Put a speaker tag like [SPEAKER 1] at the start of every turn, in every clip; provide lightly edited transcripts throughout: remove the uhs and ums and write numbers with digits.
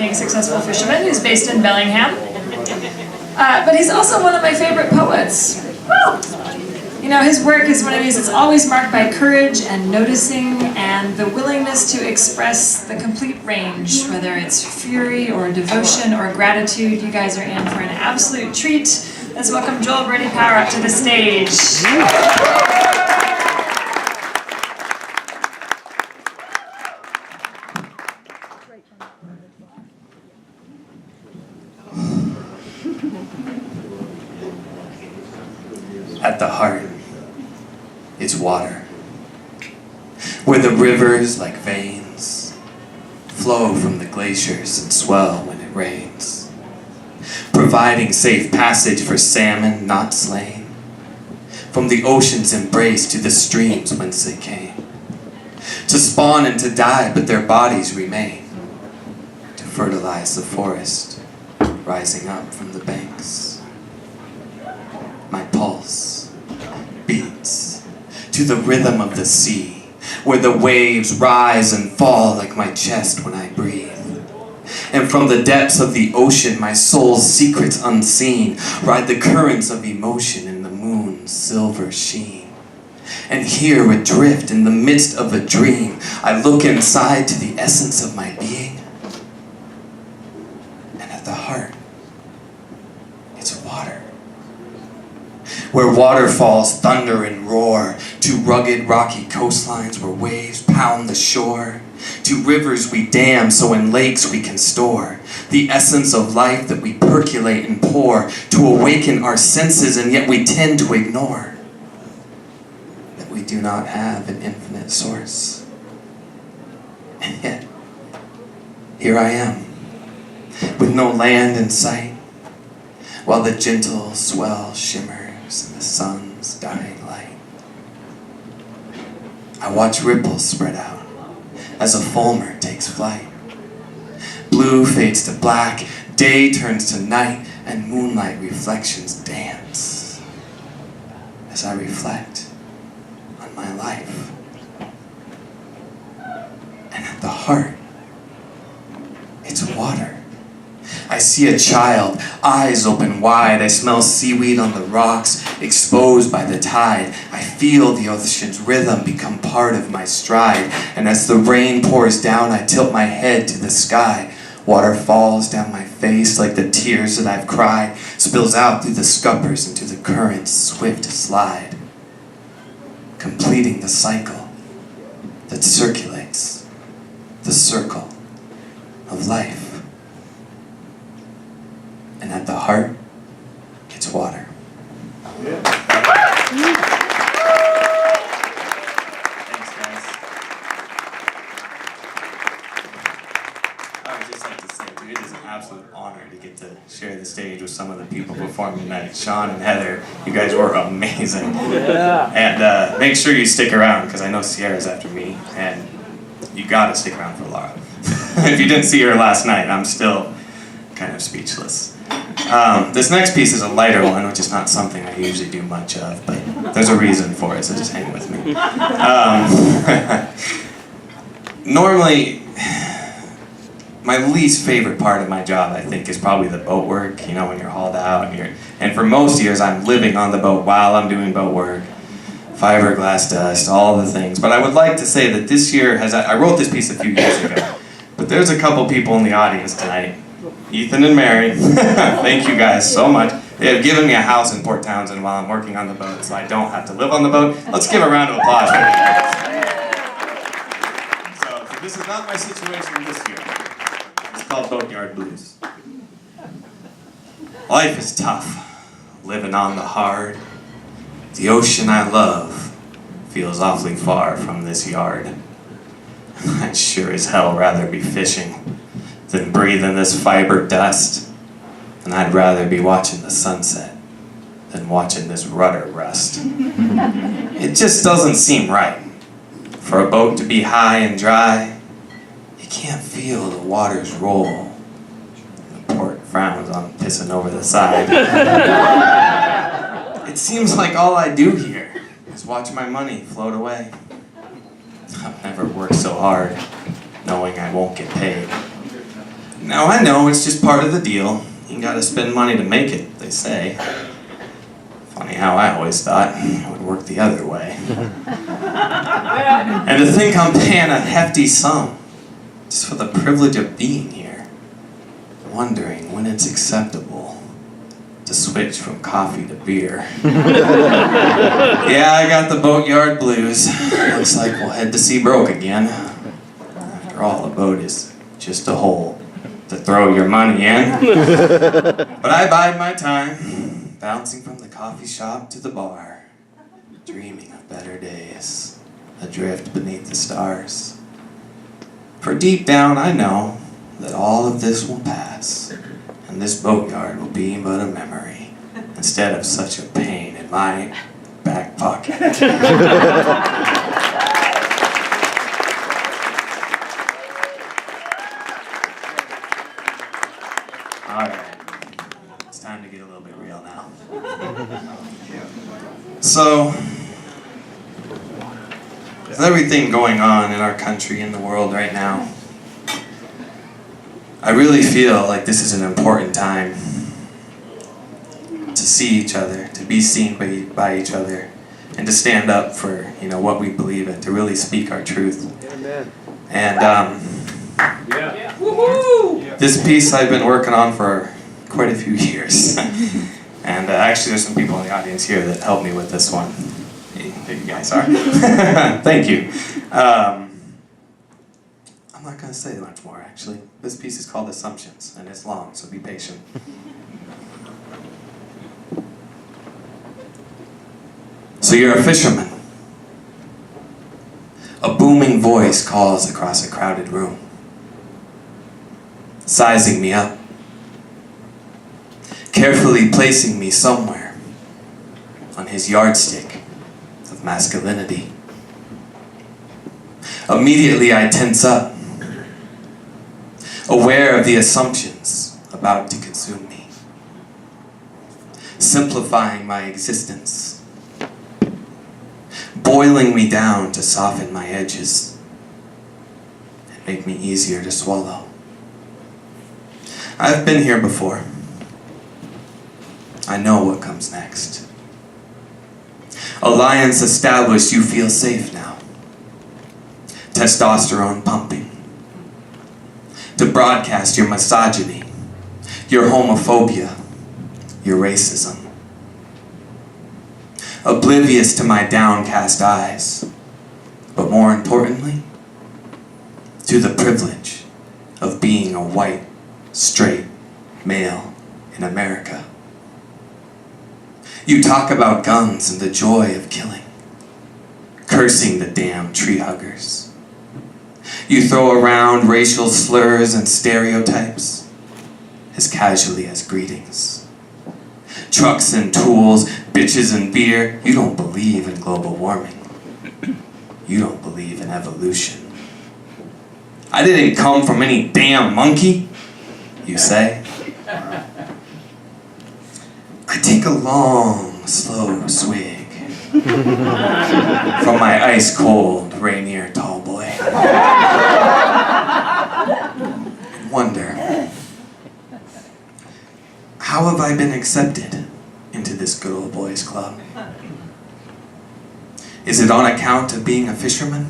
[SPEAKER 1] hardworking, successful fisherman who's based in Bellingham. But he's also one of my favorite poets. You know, his work is one of these, it's always marked by courage and noticing and the willingness to express the complete range, whether it's fury or devotion or gratitude. You guys are in for an absolute treat. Let's welcome Joel Brady-Power up to the stage.
[SPEAKER 2] At the heart, it's water, where the rivers, like veins, flow from the glaciers and swell when it rains, providing safe passage for salmon not slain, from the ocean's embrace to the streams whence they came, to spawn and to die, but their bodies remain, to fertilize the forest, rising up from the banks. My pulse beats to the rhythm of the sea, where the waves rise and fall like my chest when I breathe. And from the depths of the ocean, my soul's secrets unseen ride the currents of emotion in the moon's silver sheen. And here adrift in the midst of a dream, I look inside to the essence of my being. And at the heart, it's water. Where waterfalls thunder and roar, to rugged rocky coastlines where waves pound the shore, to rivers we dam so in lakes we can store the essence of life that we percolate and pour to awaken our senses, and yet we tend to ignore that we do not have an infinite source. And yet, here I am, with no land in sight, while the gentle swell shimmers in the sun's dying light. I watch ripples spread out as a fulmar takes flight. Blue fades to black, day turns to night, and moonlight reflections dance as I reflect on my life. And at the heart, it's water. I see a child, eyes open wide. I smell seaweed on the rocks, exposed by the tide. I feel the ocean's rhythm become part of my stride. And as the rain pours down, I tilt my head to the sky. Water falls down my face like the tears that I've cried, spills out through the scuppers into the current's swift slide, completing the cycle that circulates the circle of life. And at the heart, it's water. Yeah. Thanks, guys. I would just like to say, dude, it is an absolute honor to get to share the stage with some of the people performing tonight. Sean and Heather, you guys were amazing. Yeah. And make sure you stick around, because I know Sierra's after me, and you gotta stick around for Laura. If you didn't see her last night, I'm still kind of speechless. This next piece is a lighter one, which is not something I usually do much of, but there's a reason for it, so just hang with me. Normally, my least favorite part of my job, I think, is probably the boat work, you know, when you're hauled out. And for most years, I'm living on the boat while I'm doing boat work. Fiberglass dust, all the things. But I would like to say that this year, I wrote this piece a few years ago, but there's a couple people in the audience tonight. Ethan and Mary, thank you guys so much. They have given me a house in Port Townsend while I'm working on the boat, so I don't have to live on the boat. Let's give a round of applause for them. So this is not my situation this year. It's called Boatyard Blues. Life is tough, living on the hard. The ocean I love feels awfully far from this yard. I'd sure as hell rather be fishing than breathing this fiber dust. And I'd rather be watching the sunset than watching this rudder rust. It just doesn't seem right for a boat to be high and dry. You can't feel the waters roll. The port frowns on pissing over the side. It seems like all I do here is watch my money float away. I've never worked so hard knowing I won't get paid.
[SPEAKER 3] Now I know it's just part of the deal. You gotta spend money to make it, they say. Funny how I always thought it would work the other way. And to think I'm paying a hefty sum just for the privilege of being here, wondering when it's acceptable to switch from coffee to beer. Yeah, I got the boatyard blues. Looks like we'll head to Seabrook again. After all, a boat is just a hole to throw your money in. But I bide my time, bouncing from the coffee shop to the bar, dreaming of better days, adrift beneath the stars. For deep down I know that all of this will pass, and this boatyard will be but a memory, instead of such a pain in my back pocket. Alright, it's time to get a little bit real now. So, with everything going on in our country and the world right now, I really feel like this is an important time to see each other, to be seen by each other, and to stand up for, what we believe in, to really speak our truth. Amen. And this piece I've been working on for quite a few years. And actually there's some people in the audience here that helped me with this one. Hey, there you guys are. Thank you. I'm not going to say much more, actually. This piece is called Assumptions, and it's long, so be patient. So you're a fisherman. A booming voice calls across a crowded room, sizing me up, carefully placing me somewhere on his yardstick of masculinity. Immediately I tense up, aware of the assumptions about to consume me, simplifying my existence, boiling me down to soften my edges and make me easier to swallow. I've been here before. I know what comes next. Alliance established, you feel safe now. Testosterone pumping. To broadcast your misogyny, your homophobia, your racism. Oblivious to my downcast eyes, but more importantly, to the privilege of being a white, straight male in America. You talk about guns and the joy of killing, cursing the damn tree huggers. You throw around racial slurs and stereotypes as casually as greetings. Trucks and tools, bitches and beer. You don't believe in global warming. You don't believe in evolution. I didn't come from any damn monkey, you say. I take a long, slow swig from my ice-cold Rainier tall boy. And wonder, how have I been accepted into this good old boys club? Is it on account of being a fisherman?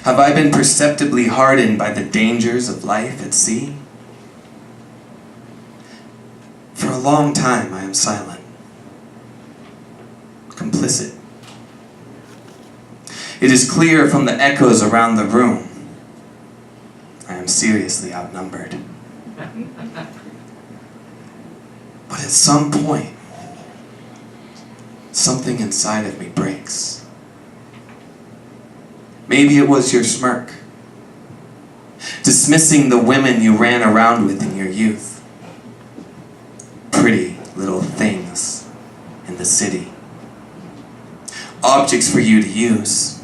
[SPEAKER 3] Have I been perceptibly hardened by the dangers of life at sea? For a long time I am silent, complicit. It is clear from the echoes around the room, I am seriously outnumbered. But at some point, something inside of me breaks. Maybe it was your smirk, dismissing the women you ran around with in your youth. Pretty little things in the city. Objects for you to use.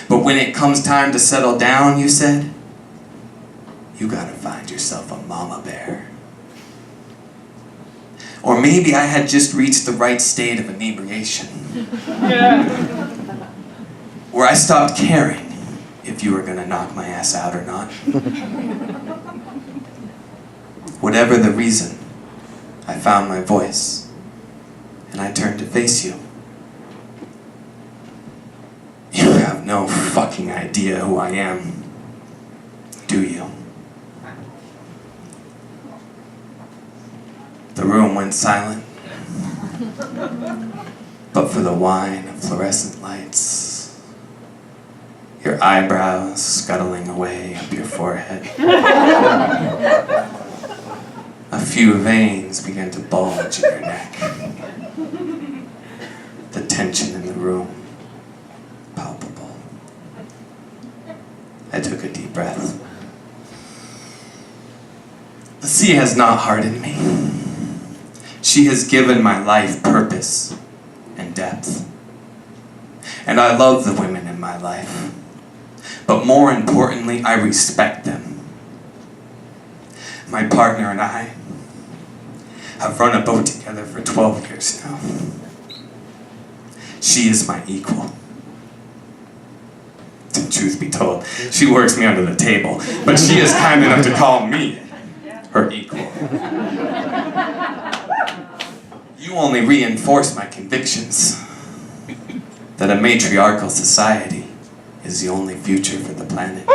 [SPEAKER 3] But when it comes time to settle down, you said, you gotta find yourself a mama bear. Or maybe I had just reached the right state of inebriation. Where I stopped caring
[SPEAKER 2] if you were gonna knock my ass out or not. Whatever the reason, I found my voice, and I turned to face you. You have no fucking idea who I am, do you? The room went silent, but for the whine of fluorescent lights, your eyebrows scuttling away up your forehead. A few veins began to bulge in your neck. The tension in the room, palpable. I took a deep breath. The sea has not hardened me. She has given my life purpose and depth. And I love the women in my life. But more importantly, I respect them. My partner and I have run a boat together for 12 years now. She is my equal. Truth be told, she works me under the table, but she is kind enough to call me her equal. You only reinforce my convictions that a matriarchal society is the only future for the planet.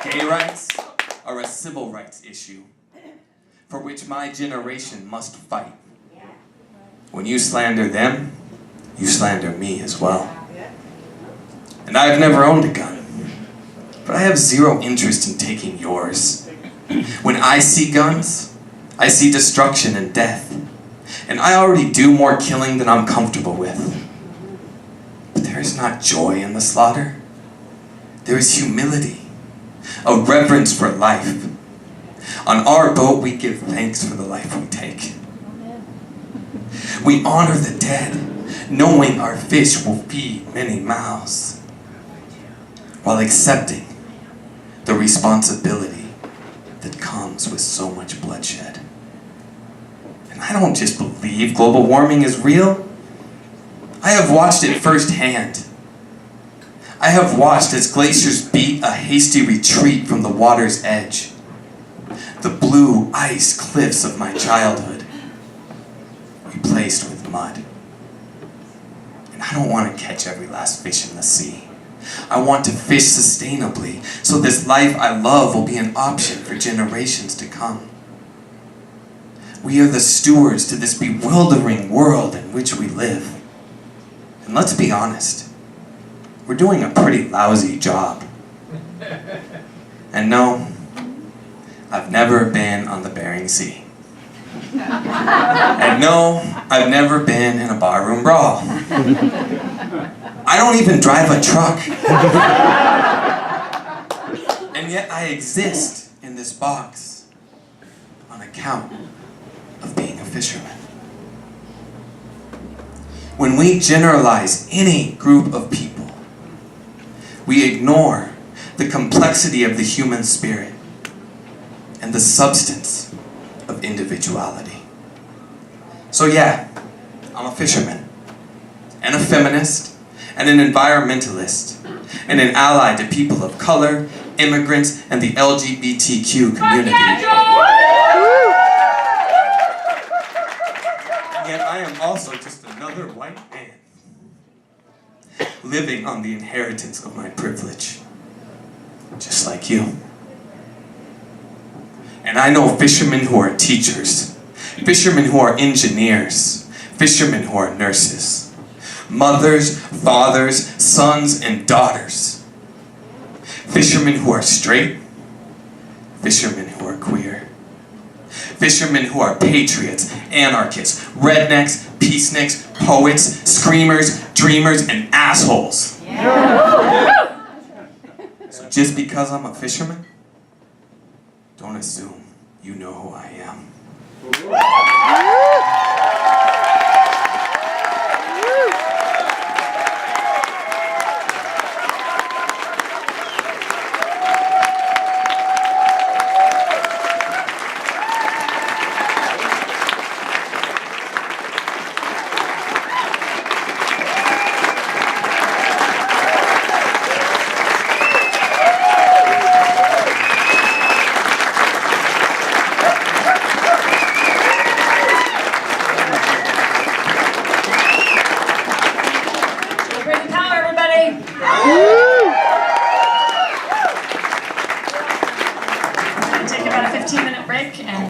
[SPEAKER 2] Gay rights are a civil rights issue for which my generation must fight. When you slander them, you slander me as well. And I have never owned a gun, but I have zero interest in taking yours. When I see guns, I see destruction and death. And I already do more killing than I'm comfortable with. But there is not joy in the slaughter. There is humility, a reverence for life. On our boat, we give thanks for the life we take. We honor the dead, knowing our fish will feed many mouths, while accepting the responsibility that comes with so much bloodshed. And I don't just believe global warming is real. I have watched it firsthand. I have watched as glaciers beat a hasty retreat from the water's edge. The blue ice cliffs of my childhood replaced with mud. And I don't want to catch every last fish in the sea. I want to fish sustainably, so this life I love will be an option for generations to come. We are the stewards to this bewildering world in which we live. And let's be honest, we're doing a pretty lousy job. And no, I've never been on the Bering Sea. And no, I've never been in a barroom brawl. I don't even drive a truck. And yet I exist in this box on account of being a fisherman. When we generalize any group of people, we ignore the complexity of the human spirit and the substance of individuality. So yeah, I'm a fisherman, and a feminist, and an environmentalist, and an ally to people of color, immigrants, and the LGBTQ community. Yet I am also just another white man, living on the inheritance of my privilege, just like you. And I know fishermen who are teachers, fishermen who are engineers, fishermen who are nurses, mothers, fathers, sons, and daughters, fishermen who are straight, fishermen who are queer, fishermen who are patriots, anarchists, rednecks, peaceniks, poets, screamers, dreamers, and assholes. Yeah. So just because I'm a fisherman, don't assume you know who I am.